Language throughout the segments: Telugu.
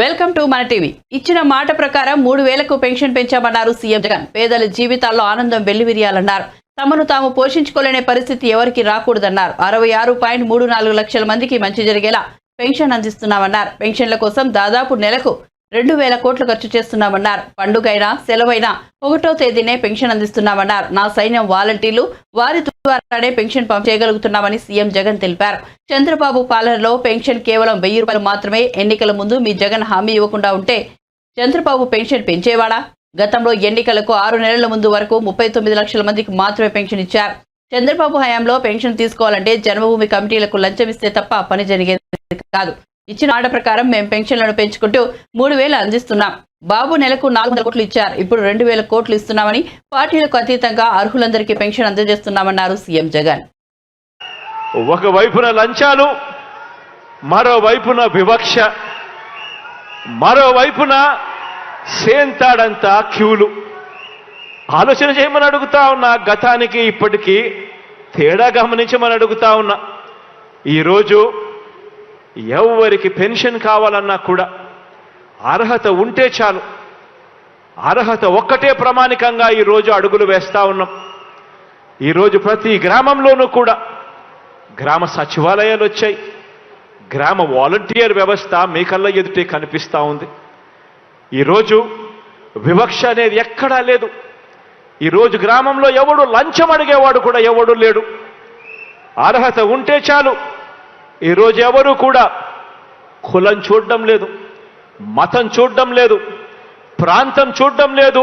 వెల్కమ్ టు మన టీవీ. ఇచ్చిన మాట ప్రకారం 3,000కు పెన్షన్ పెంచామన్నారు సీఎం జగన్. పేదల జీవితాల్లో ఆనందం వెల్లివిరియాలన్నారు. తమను తాము పోషించుకోలేని పరిస్థితి ఎవరికి రాకూడదన్నారు. 66.34 లక్షల మందికి మంచి జరిగేలా పెన్షన్ అందిస్తున్నామన్నారు. పెన్షన్ల కోసం దాదాపు నెలకు 2,000 కోట్లు ఖర్చు చేస్తున్నామన్నారు. పండుగైనా సెలవైనా 1వ తేదీనే పెన్షన్ అందిస్తున్నామన్నారు. నా సైన్యం వాలంటీర్లు వారి ద్వారానే పెన్షన్ పంప్ చేయగలుగుతున్నామని సీఎం జగన్ తెలిపారు. చంద్రబాబు పాలనలో పెన్షన్ కేవలం 1,000 రూపాయలు మాత్రమే. ఎన్నికల ముందు మీ జగన్ హామీ ఇవ్వకుండా ఉంటే చంద్రబాబు పెన్షన్ పెంచేవాడా? గతంలో ఎన్నికలకు 6 నెలల ముందు వరకు 39 లక్షల మందికి మాత్రమే పెన్షన్ ఇచ్చారు. చంద్రబాబు హయాంలో పెన్షన్ తీసుకోవాలంటే జన్మభూమి కమిటీలకు లంచం ఇస్తే తప్ప పని జరిగేది కాదు. ఇచ్చిన ఆర్డర్ ప్రకారం మేము పెన్షన్లను పెంచుకుంటూ 3,000 అందిస్తున్నాం. బాబు నెలకు 400 కోట్లు ఇచ్చారు. ఇప్పుడు 2,000 కోట్లు ఇస్తున్నామని, పార్టీలకు అతీతంగా అర్హులందరికీ పెన్షన్ అందజేస్తున్నామన్నారు సీఎం జగన్. ఒకవైపున లంచాలు, మరోవైపున వివక్ష, మరోవైపున సేంతాడంతా క్యూలు. ఆలోచన చేయమని అడుగుతా ఉన్నా. గతానికి ఇప్పటికీ తేడా గమనించమని అడుగుతా ఉన్నా. ఈరోజు ఎవరికి పెన్షన్ కావాలన్నా కూడా అర్హత ఉంటే చాలు. అర్హత ఒక్కటే ప్రామాణికంగా ఈరోజు అడుగులు వేస్తా ఉన్నాం. ఈరోజు ప్రతి గ్రామంలోనూ కూడా గ్రామ సచివాలయాలు వచ్చాయి. గ్రామ వాలంటీర్ వ్యవస్థ మీ కళ్ళ ఎదుటే కనిపిస్తూ ఉంది. ఈరోజు వివక్ష అనేది ఎక్కడా లేదు. ఈరోజు గ్రామంలో ఎవడు లంచం అడిగేవాడు కూడా ఎవడు లేడు. అర్హత ఉంటే చాలు. ఈరోజు ఎవరు కూడా కులం చూడడం లేదు, మతం చూడడం లేదు, ప్రాంతం చూడడం లేదు,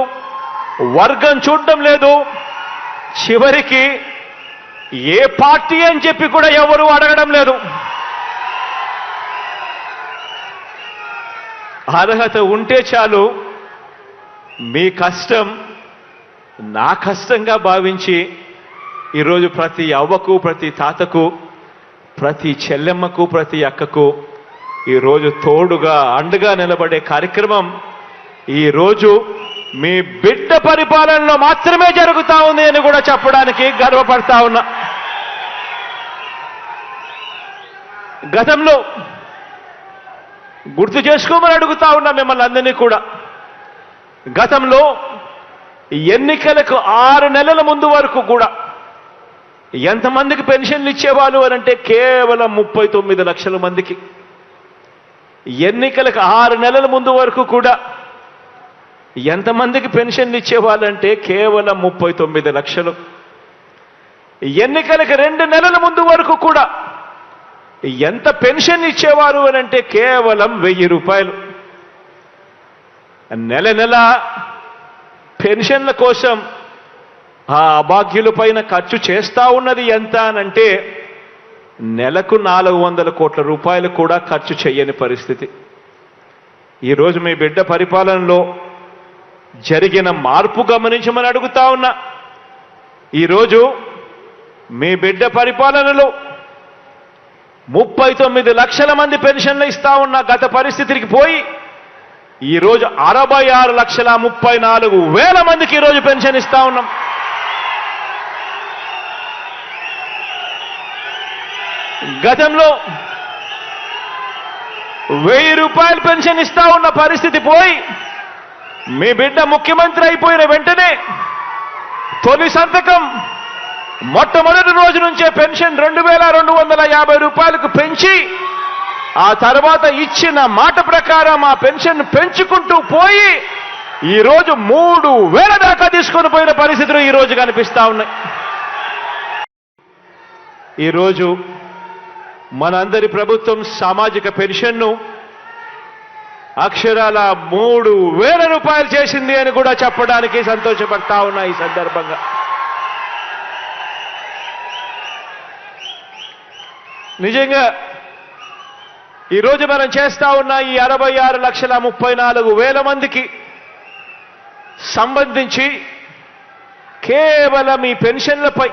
వర్గం చూడడం లేదు, చివరికి ఏ పార్టీ అని చెప్పి కూడా ఎవరు అడగడం లేదు. అర్హత ఉంటే చాలు. మీ కష్టం నా కష్టంగా భావించి ఈరోజు ప్రతి అవ్వకు, ప్రతి తాతకు, ప్రతి చెల్లెమ్మకు, ప్రతి అక్కకు ఈరోజు తోడుగా అండగా నిలబడే కార్యక్రమం ఈరోజు మీ బిడ్డ పరిపాలనలో మాత్రమే జరుగుతూ ఉంది అని కూడా చెప్పడానికి గర్వపడతా ఉన్నా. గతంలో గుర్తు చేసుకోమని అడుగుతా ఉన్నా మిమ్మల్ని అందరినీ కూడా. గతంలో ఎన్నికలకు 6 నెలల ముందు వరకు కూడా ఎంతమందికి పెన్షన్లు ఇచ్చేవాళ్ళు అని అంటే కేవలం 39 లక్షల మందికి. ఎన్నికలకు 6 నెలల ముందు వరకు కూడా ఎంతమందికి పెన్షన్లు ఇచ్చేవాళ్ళంటే కేవలం 39 లక్షలు. ఎన్నికలకు 2 నెలల ముందు వరకు కూడా ఎంత పెన్షన్ ఇచ్చేవారు అని అంటే కేవలం 1,000 రూపాయలు. నెల నెల పెన్షన్ల కోసం ఆ అభాగ్యుల పైన ఖర్చు చేస్తా ఉన్నది ఎంత అనంటే నెలకు 400 కోట్ల రూపాయలు కూడా ఖర్చు చేయని పరిస్థితి. ఈరోజు మీ బిడ్డ పరిపాలనలో జరిగిన మార్పు గమనించమని అడుగుతా ఉన్నా. ఈరోజు మీ బిడ్డ పరిపాలనలో 39 లక్షల మంది పెన్షన్లు ఇస్తా ఉన్న గత పరిస్థితికి పోయి ఈరోజు 66,34,000 మందికి ఈరోజు పెన్షన్ ఇస్తా ఉన్నాం. గతంలో 1,000 రూపాయలు పెన్షన్ ఇస్తా ఉన్న పరిస్థితి పోయి మీ బిడ్డ ముఖ్యమంత్రి అయిపోయిన వెంటనే తొలి సంతకం మొట్టమొదటి రోజు నుంచే పెన్షన్ 2,250 రూపాయలకు పెంచి ఆ తర్వాత ఇచ్చిన మాట ప్రకారం ఆ పెన్షన్ పెంచుకుంటూ పోయి ఈరోజు 3,000 దాకా తీసుకొని పోయిన పరిస్థితులు ఈరోజు కనిపిస్తా ఉన్నాయి. ఈరోజు మనందరి ప్రభుత్వం సామాజిక పెన్షన్ను అక్షరాల 3,000 రూపాయలు చేసింది అని కూడా చెప్పడానికి సంతోషపడతా ఉన్నా. ఈ సందర్భంగా నిజంగా ఈరోజు మనం చేస్తా ఉన్న ఈ 66,34,000 మందికి సంబంధించి కేవలం ఈ పెన్షన్లపై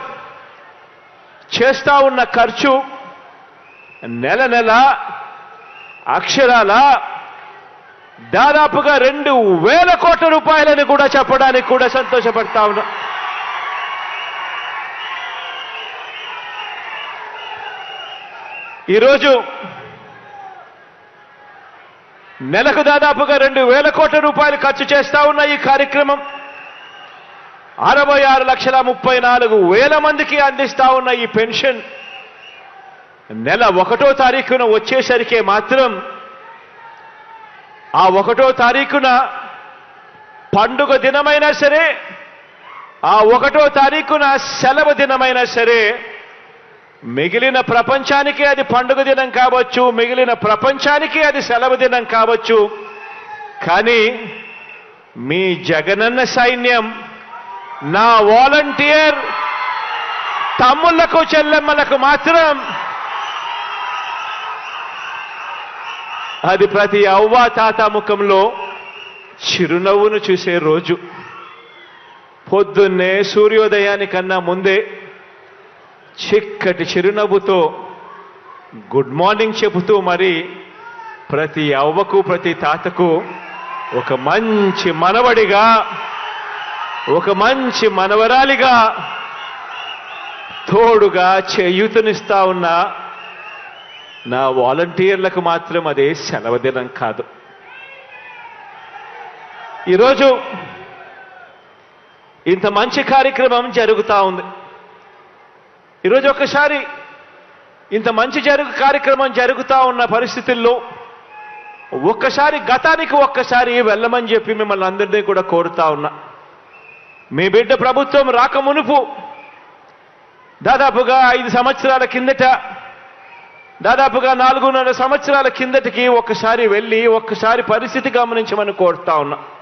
చేస్తా ఉన్న ఖర్చు నెల నెల అక్షరాల దాదాపుగా 2,000 కోట్ల రూపాయలని కూడా చెప్పడానికి కూడా సంతోషపడతా ఉన్నా. ఈరోజు నెలకు దాదాపుగా 2,000 కోట్ల రూపాయలు ఖర్చు చేస్తా ఉన్న ఈ కార్యక్రమం 66,34,000 మందికి అందిస్తా ఉన్న ఈ పెన్షన్ నెల 1వ తారీఖున వచ్చేసరికి మాత్రం ఆ 1వ తారీఖున పండుగ దినమైనా సరే, ఆ 1వ తారీఖున సెలవు దినమైనా సరే, మిగిలిన ప్రపంచానికి అది పండుగ దినం కావచ్చు, మిగిలిన ప్రపంచానికి అది సెలవు దినం కావచ్చు. కానీ మీ జగనన్న సైన్యం, నా వాలంటీర్ తమ్ముళ్లకు చెల్లెమ్మలకు మాత్రం అది ప్రతి అవ్వ తాత ముఖంలో చిరునవ్వును చూసే రోజు. పొద్దున్నే సూర్యోదయానికన్నా ముందే చిక్కటి చిరునవ్వుతో గుడ్ మార్నింగ్ చెబుతూ మరి ప్రతి అవ్వకు ప్రతి తాతకు ఒక మంచి మనవడిగా, ఒక మంచి మనవరాలిగా తోడుగా చేయూతనిస్తా ఉన్న నా వాలంటీర్లకు మాత్రం అదే సెలవు దినం కాదు. ఈరోజు ఇంత మంచి కార్యక్రమం జరుగుతూ ఉంది. ఈరోజు ఒక్కసారి ఇంత మంచి కార్యక్రమం జరుగుతూ ఉన్న పరిస్థితుల్లో ఒక్కసారి గతానికి ఒక్కసారి వెళ్ళమని చెప్పి మిమ్మల్ని అందరినీ కూడా కోరుతా ఉన్నా. మీ బిడ్డ ప్రభుత్వం రాకమునుపు దాదాపుగా 5 సంవత్సరాల కిందట, దాదాపుగా 4.5 సంవత్సరాల కిందటికి ఒక్కసారి వెళ్ళి ఒక్కసారి పరిస్థితి గమనించమని కోరుతా ఉన్నా.